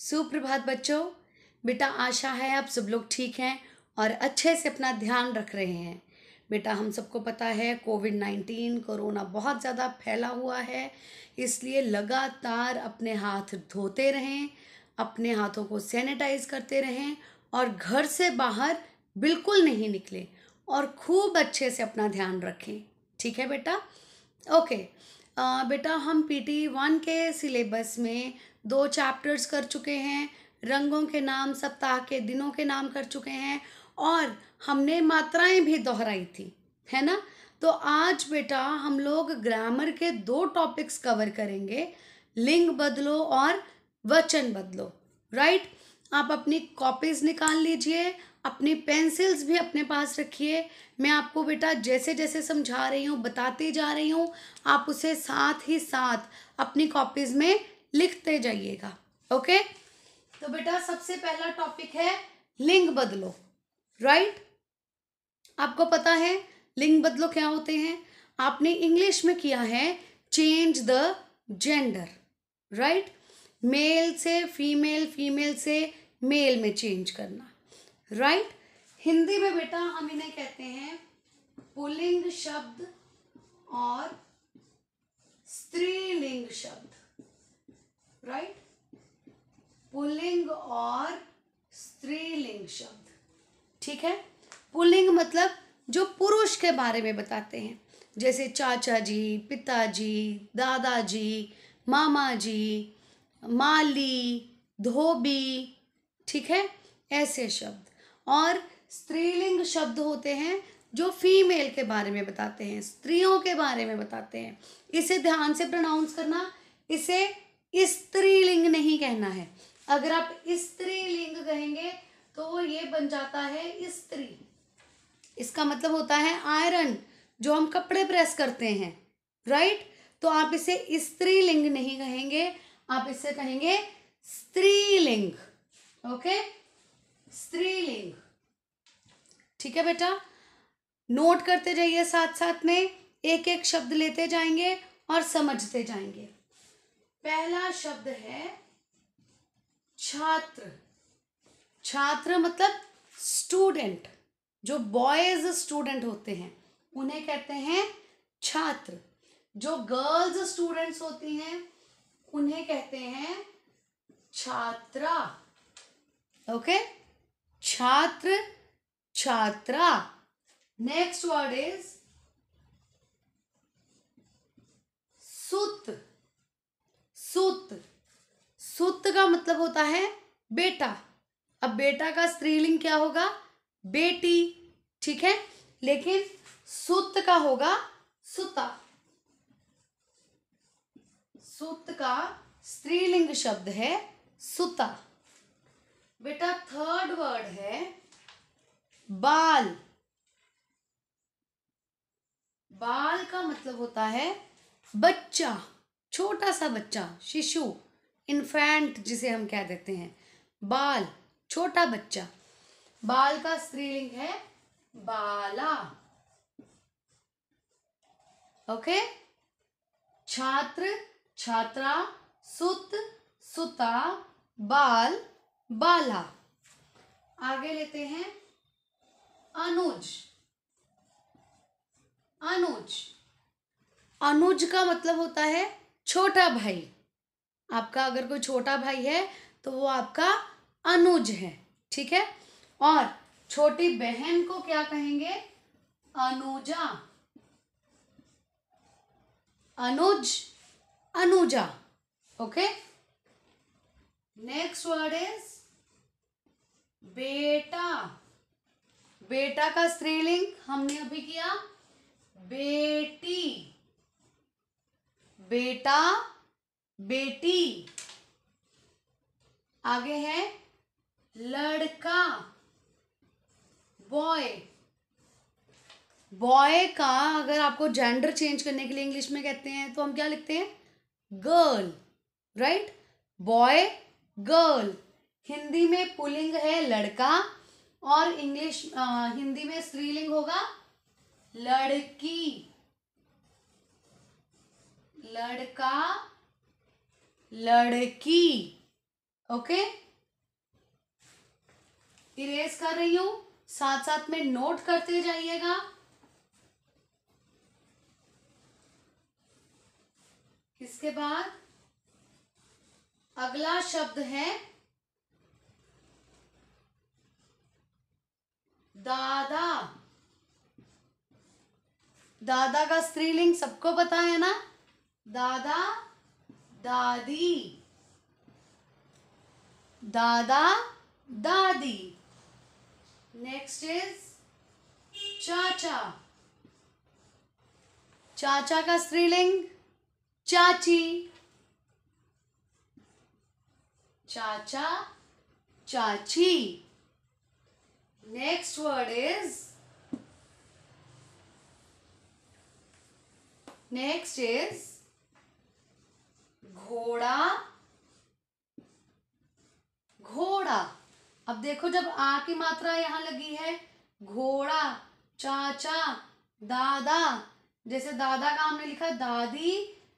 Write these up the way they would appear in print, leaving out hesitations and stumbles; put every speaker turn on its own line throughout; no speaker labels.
सुप्रभात बच्चों। बेटा आशा है आप सब लोग ठीक हैं और अच्छे से अपना ध्यान रख रहे हैं। बेटा हम सबको पता है कोविड-19 कोरोना बहुत ज़्यादा फैला हुआ है, इसलिए लगातार अपने हाथ धोते रहें, अपने हाथों को सैनिटाइज करते रहें और घर से बाहर बिल्कुल नहीं निकलें और खूब अच्छे से अपना ध्यान रखें। ठीक है बेटा? ओके। बेटा हम PT 1 के सिलेबस में 2 चैप्टर्स कर चुके हैं, रंगों के नाम, सप्ताह के दिनों के नाम कर चुके हैं और हमने मात्राएं भी दोहराई थी, है ना? तो आज बेटा हम लोग ग्रामर के 2 टॉपिक्स कवर करेंगे, लिंग बदलो और वचन बदलो, राइट? आप अपनी कॉपीज निकाल लीजिए, अपनी पेंसिल्स भी अपने पास रखिए। मैं आपको बेटा जैसे जैसे समझा रही हूँ, बताती जा रही हूँ, आप उसे साथ ही साथ अपनी कॉपीज में लिखते जाइएगा। ओके? तो बेटा सबसे पहला टॉपिक है लिंग बदलो, राइट? आपको पता है लिंग बदलो क्या होते हैं? आपने इंग्लिश में किया है change the gender, right? Male से फीमेल, फीमेल से मेल में चेंज करना, राइट? हिंदी में बेटा हम इन्हें कहते हैं पुल्लिंग शब्द और स्त्रीलिंग शब्द, राइट? पुल्लिंग और स्त्रीलिंग शब्द, ठीक है? पुल्लिंग मतलब जो पुरुष के बारे में बताते हैं, जैसे चाचा जी, पिताजी, दादाजी, मामा जी, माली, धोबी, ठीक है? ऐसे शब्द। और स्त्रीलिंग शब्द होते हैं जो फीमेल के बारे में बताते हैं, स्त्रियों के बारे में बताते हैं। इसे ध्यान से प्रोनाउंस करना, इसे स्त्रीलिंग नहीं कहना है। अगर आप स्त्रीलिंग कहेंगे तो ये बन जाता है स्त्री। इसका मतलब होता है आयरन, जो हम कपड़े प्रेस करते हैं, राइट? तो आप इसे स्त्रीलिंग नहीं कहेंगे, आप इसे कहेंगे स्त्रीलिंग। ओके? स्त्रीलिंग, ठीक है बेटा? नोट करते जाइए, साथ साथ में एक एक शब्द लेते जाएंगे और समझते जाएंगे। पहला शब्द है छात्र। छात्र मतलब स्टूडेंट। जो बॉयज स्टूडेंट होते हैं उन्हें कहते हैं छात्र। जो गर्ल्स स्टूडेंट्स होती हैं उन्हें कहते हैं छात्रा। ओके? छात्र, छात्रा। नेक्स्ट वर्ड इज सुत। सुत, सुत का मतलब होता है बेटा। अब बेटा का स्त्रीलिंग क्या होगा? बेटी, ठीक है? लेकिन सुत का होगा सुता। सुत का स्त्रीलिंग शब्द है सुता। बेटा थर्ड वर्ड है बाल। बाल का मतलब होता है बच्चा, छोटा सा बच्चा, शिशु, इन्फेंट जिसे हम कह देते हैं। बाल, छोटा बच्चा। बाल का स्त्रीलिंग है बाला। ओके? छात्र, छात्रा, सुत, सुता, बाल, बाला। आगे लेते हैं अनुज। अनुज, अनुज का मतलब होता है छोटा भाई। आपका अगर कोई छोटा भाई है तो वो आपका अनुज है, ठीक है? और छोटी बहन को क्या कहेंगे? अनुजा। अनुज, अनुजा। ओके? नेक्स्ट वर्ड इज बेटा। बेटा का स्त्रीलिंग हमने अभी किया बेटी। बेटा, बेटी। आगे है लड़का, बॉय। बॉय का अगर आपको जेंडर चेंज करने के लिए इंग्लिश में कहते हैं तो हम क्या लिखते हैं? Girl, right? Boy, girl. Hindi में पुल्लिंग है लड़का और हिंदी में स्त्रीलिंग होगा लड़की। लड़का, लड़की। ओके, इरेज कर रही हूं, साथ साथ में नोट करते जाइएगा। इसके बाद अगला शब्द है दादा। दादा का स्त्रीलिंग सबको पता है ना, दादा दादी, दादा दादी। नेक्स्ट इज चाचा। चाचा का स्त्रीलिंग चाची, चाचा चाची। नेक्स्ट वर्ड इज घोड़ा। घोड़ा। अब देखो, जब आ की मात्रा यहां लगी है, घोड़ा, चाचा, दादा। जैसे दादा का हमने लिखा दादी,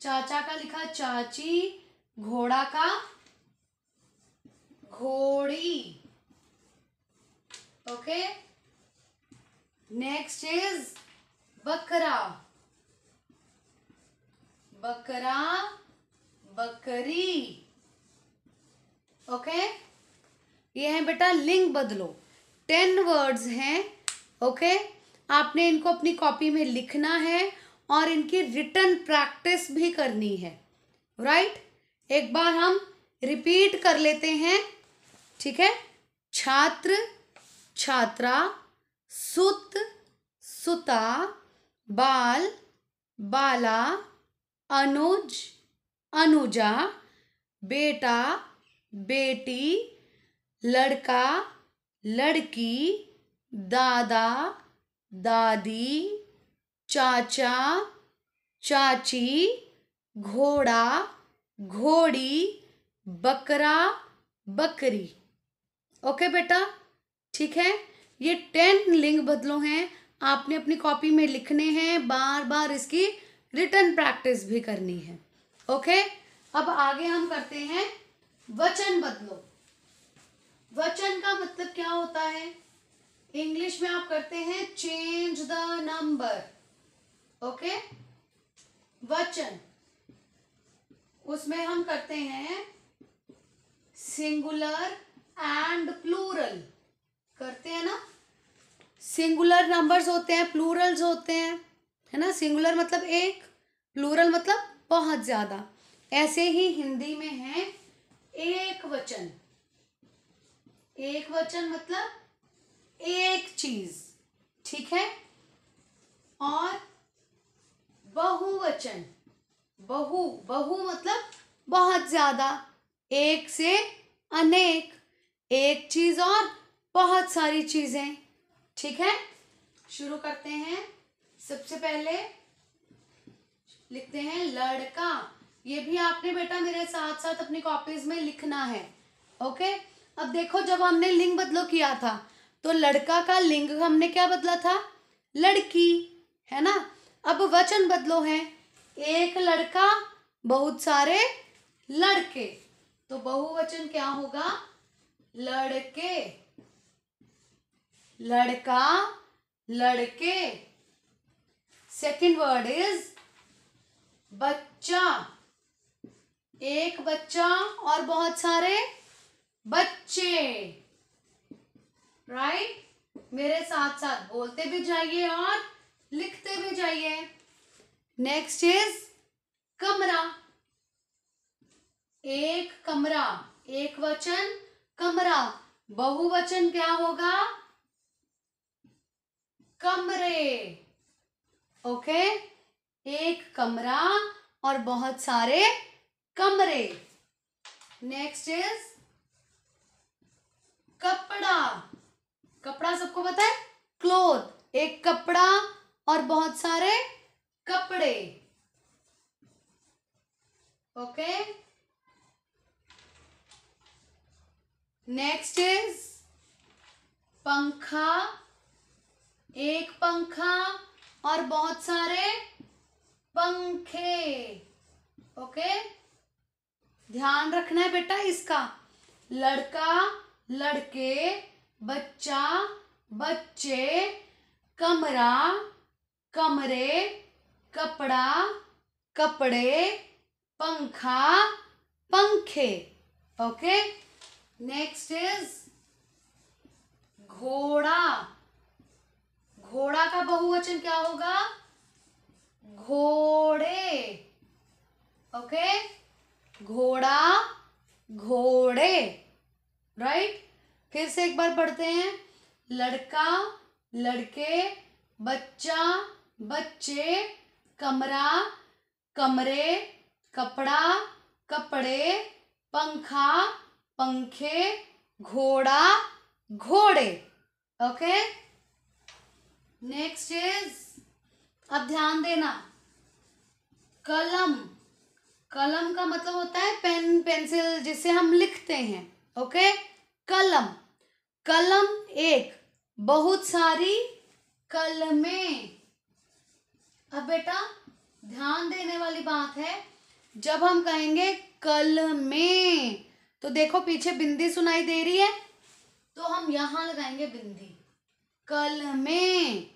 चाचा का लिखा चाची, घोड़ा का घोड़ी। ओके, नेक्स्ट इज बकरा। बकरा, बकरी। ओके, ये है बेटा लिंग बदलो। 10 वर्ड्स हैं। ओके, आपने इनको अपनी कॉपी में लिखना है और इनकी रिटन प्रैक्टिस भी करनी है। राइट, एक बार हम रिपीट कर लेते हैं, ठीक है। छात्र, छात्रा, सुत, सुता, बाल, बाला, अनुज, अनुजा, बेटा, बेटी, लड़का, लड़की, दादा, दादी, चाचा, चाची, घोड़ा, घोड़ी, बकरा, बकरी। ओके बेटा, ठीक है। ये 10 लिंग बदलो हैं, आपने अपनी कॉपी में लिखने हैं, बार बार इसकी रिटन प्रैक्टिस भी करनी है। ओके, अब आगे हम करते हैं वचन बदलो। वचन का मतलब क्या होता है? इंग्लिश में आप करते हैं चेंज द नंबर। ओके, वचन, उसमें हम करते हैं सिंगुलर एंड प्लूरल, करते हैं ना। सिंगुलर नंबर्स होते हैं, प्लूरल्स होते हैं, है ना। सिंगुलर मतलब एक, प्लूरल मतलब बहुत ज्यादा। ऐसे ही हिंदी में है एक वचन। एक वचन मतलब एक चीज, ठीक है। और बहुवचन, बहु, बहु मतलब बहुत ज्यादा, एक से अनेक, एक चीज और बहुत सारी चीजें, ठीक है। शुरू करते हैं। सबसे पहले लिखते हैं लड़का। ये भी आपने बेटा मेरे साथ साथ अपनी कॉपीज में लिखना है। ओके, अब देखो, जब हमने लिंग बदलो किया था तो लड़का का लिंग हमने क्या बदला था? लड़की, है ना। अब वचन बदलो है, एक लड़का, बहुत सारे लड़के, तो बहुवचन क्या होगा? लड़के, लड़का, लड़के। सेकंड वर्ड इज बच्चा। एक बच्चा और बहुत सारे बच्चे। राइट, मेरे साथ साथ बोलते भी जाइए और लिखते भी जाइए। नेक्स्ट इज कमरा। एक कमरा, एक वचन, कमरा, बहुवचन क्या होगा? कमरे। ओके, एक कमरा और बहुत सारे कमरे। नेक्स्ट इज कपड़ा। कपड़ा सबको पता है, क्लोथ, एक कपड़ा और बहुत सारे कपड़े। ओके, नेक्स्ट इज पंखा। एक पंखा और बहुत सारे पंखे। ओके, ध्यान रखना है बेटा इसका। लड़का लड़के, बच्चा बच्चे, कमरा कमरे, कपड़ा कपड़े, पंखा पंखे। ओके, नेक्स्ट इज घोड़ा। घोड़ा का बहुवचन क्या होगा? घोड़े। ओके, घोड़ा घोड़े, राइट। फिर से एक बार पढ़ते हैं। लड़का लड़के, बच्चा बच्चे, कमरा कमरे, कपड़ा कपड़े, पंखा पंखे, घोड़ा घोड़े। ओके, नेक्स्ट इज, अब ध्यान देना, कलम। कलम का मतलब होता है पेन पेंसिल जिससे हम लिखते हैं। ओके, कलम। कलम एक, बहुत सारी कलमें। अब बेटा ध्यान देने वाली बात है, जब हम कहेंगे कलमें तो देखो पीछे बिंदी सुनाई दे रही है, तो हम यहां लगाएंगे बिंदी। कलमें,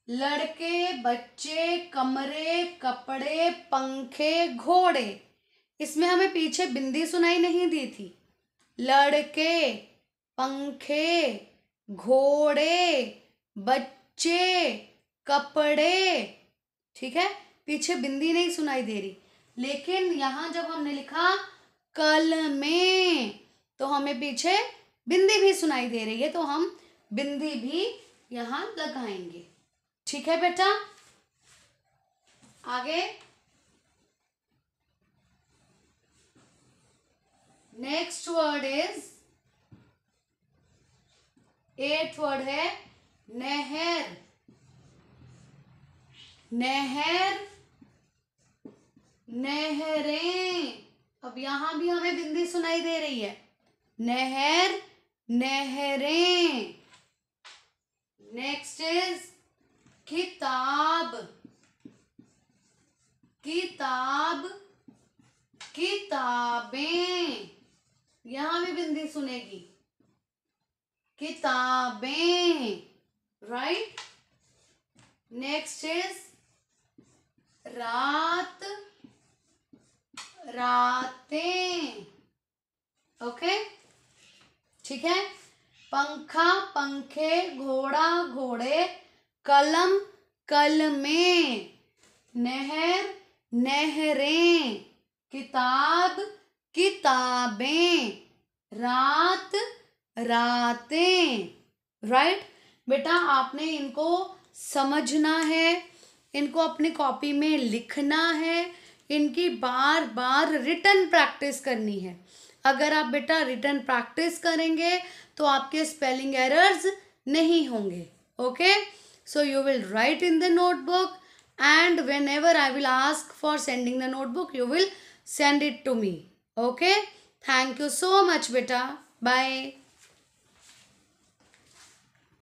लड़के बच्चे, कमरे कपड़े, पंखे घोड़े, इसमें हमें पीछे बिंदी सुनाई नहीं दी थी। लड़के, पंखे, घोड़े, बच्चे, कपड़े, ठीक है, पीछे बिंदी नहीं सुनाई दे रही। लेकिन यहां जब हमने लिखा कल में तो हमें पीछे बिंदी भी सुनाई दे रही है, तो हम बिंदी भी यहां लगाएंगे। ठीक है बेटा, आगे next word is, 8th word है नहर। नहर नहरें, अब यहां भी हमें बिंदी सुनाई दे रही है। नहर नहरें। नेक्स्ट इज किताब। किताब किताबें, यहां भी बिंदी सुनेगी। किताबें, राइट। नेक्स्ट इज रात रातें। ओके, ठीक है। पंखा पंखे, घोड़ा घोड़े, कलम कलमें, नहर नहरें, किताब किताबें, रात रातें, राइट। बेटा आपने इनको समझना है, इनको अपनी कॉपी में लिखना है, इनकी बार बार रिटन प्रैक्टिस करनी है। अगर आप बेटा रिटन प्रैक्टिस करेंगे तो आपके स्पेलिंग एरर्स नहीं होंगे। Okay, so you will write in the notebook and whenever I will ask for sending the notebook, you will send it to me. Okay, thank you so much beta, bye.